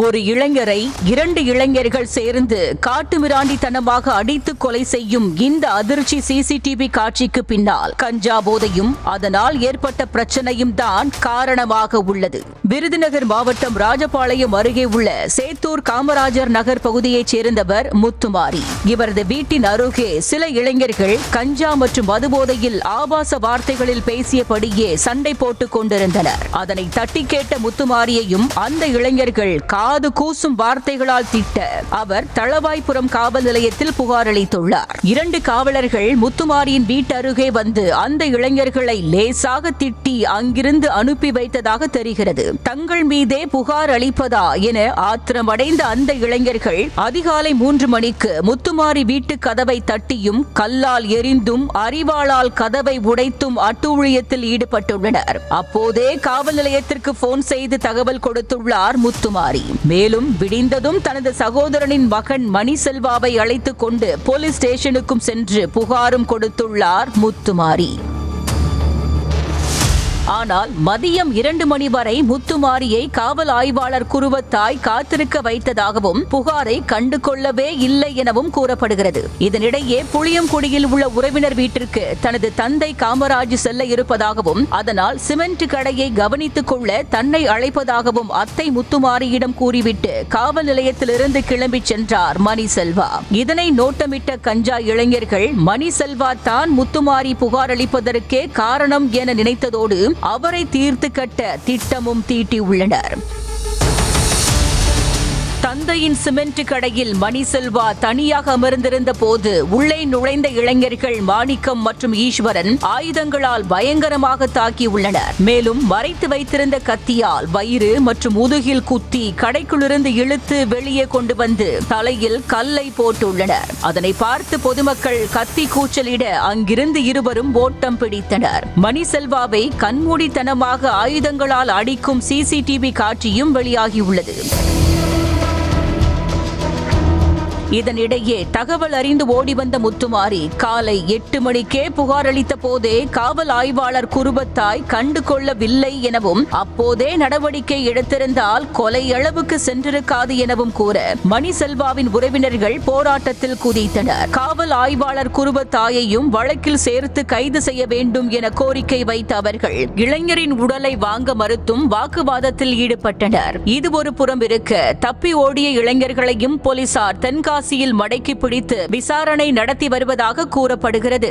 ஒரு இளைஞரை 2 இளைஞர்கள் சேர்ந்து காட்டுமிராண்டித்தனமாக அடித்து கொலை செய்யும் இந்த அதிர்ச்சி சிசிடிவி காட்சிக்கு பின்னால் கஞ்சா போதையும் அதனால் ஏற்பட்ட பிரச்சனையும் தான் காரணமாக உள்ளது. விருதுநகர் மாவட்டம் ராஜபாளையம் அருகே உள்ள சேத்தூர் காமராஜர் நகர் பகுதியைச் சேர்ந்தவர் முத்துமாரி. இவரது வீட்டின் அருகே சில இளைஞர்கள் கஞ்சா மற்றும் மதுபோதையில் ஆபாச வார்த்தைகளில் பேசியபடியே சண்டை போட்டுக் கொண்டிருந்தனர். அதனை தட்டி கேட்ட முத்துமாரியையும் அந்த இளைஞர்கள் காது கூசும் வார்த்தைகளால் திட்ட அவர் தளவாய்புரம் காவல் நிலையத்தில் புகார் அளித்துள்ளார். 2 காவலர்கள் முத்துமாரியின் வீட்டருகே வந்து அந்த இளைஞர்களை லேசாக திட்டி அங்கிருந்து அனுப்பி வைத்ததாக தெரிகிறது. தங்கள் மீதே புகார் அளிப்பதா என ஆத்திரமடைந்த அந்த இளைஞர்கள் அதிகாலை 3 மணிக்கு முத்துமாரி வீட்டு கதவை தட்டியும் கல்லால் எரிந்தும் அரிவாளால் கதவை உடைத்தும் அட்டூழியத்தில் ஈடுபட்டுள்ளனர். அப்போதே காவல் நிலையத்திற்கு போன் செய்து தகவல் கொடுத்துள்ளார் முத்துமாரி. மேலும் விடிந்ததும் தனது சகோதரனின் மகன் மணிசெல்வாவை அழைத்துக் கொண்டு போலீஸ் ஸ்டேஷனுக்கும் சென்று புகாரும் கொடுத்துள்ளார் முத்துமாரி. ஆனால் மதியம் 2 மணி வரை முத்துமாரியை காவல் ஆய்வாளர் குருவத்தாய் காத்திருக்க வைத்ததாகவும் புகாரை கண்டு கொள்ளவே இல்லை எனவும் கூறப்படுகிறது. இதனிடையே புளியங்குடியில் உள்ள உறவினர் வீட்டிற்கு தனது தந்தை காமராஜ் செல்ல இருப்பதாகவும் அதனால் சிமெண்ட் கடையை கவனித்துக் கொள்ள தன்னை அழைப்பதாகவும் அத்தை முத்துமாரியிடம் கூறிவிட்டு காவல் நிலையத்திலிருந்து கிளம்பி சென்றார் மணிசெல்வா. இதனை நோட்டமிட்ட கஞ்சா இளைஞர்கள் மணிசெல்வா தான் முத்துமாரி புகார் அளிப்பதற்கே காரணம் என நினைத்ததோடு அவரை தீர்த்து கட்ட திட்டமும் தீட்டியுள்ளனர். தந்தையின் சிமெண்ட் கடையில் மணிசெல்வா தனியாக அமர்ந்திருந்த போது உள்ளே நுழைந்த இளைஞர்கள் மாணிக்கம் மற்றும் ஈஸ்வரன் ஆயுதங்களால் பயங்கரமாக தாக்கியுள்ளனர். மேலும் மறைத்து வைத்திருந்த கத்தியால் வயிறு மற்றும் முதுகில் குத்தி கடைக்குள்ளிருந்து இழுத்து வெளியே கொண்டு வந்து தலையில் கல்லை போட்டுள்ளனர். அதனை பார்த்து பொதுமக்கள் கத்தி கூச்சலிட அங்கிருந்து இருவரும் ஓட்டம் பிடித்தனர். மணிசெல்வாவை கண்மூடித்தனமாக ஆயுதங்களால் அடிக்கும் சிசிடிவி காட்சியும் வெளியாகியுள்ளது. இதனிடையே தகவல் அறிந்து ஓடி வந்த முத்துமாரி காலை 8 மணிக்கே புகார் அளித்த போதே காவல் ஆய்வாளர் குருபத்தாய் கண்டு கொள்ளவில்லை எனவும் அப்போதே நடவடிக்கை எடுத்திருந்தால் கொலை அளவுக்கு சென்றிருக்காது எனவும் கூற மணிசெல்வாவின் உறவினர்கள் போராட்டத்தில் குதித்தனர். காவல் ஆய்வாளர் குருபத்தாயையும் வழக்கில் சேர்த்து கைது செய்ய வேண்டும் என கோரிக்கை வைத்த அவர்கள் இளைஞரின் உடலை வாங்க மறுத்தும் வாக்குவாதத்தில் ஈடுபட்டனர். இது ஒரு புறம் இருக்க தப்பி ஓடிய இளைஞர்களையும் போலீசார் தென்காசியில் மடக்கி பிடித்து விசாரணை நடத்தி வருவதாக கூறப்படுகிறது.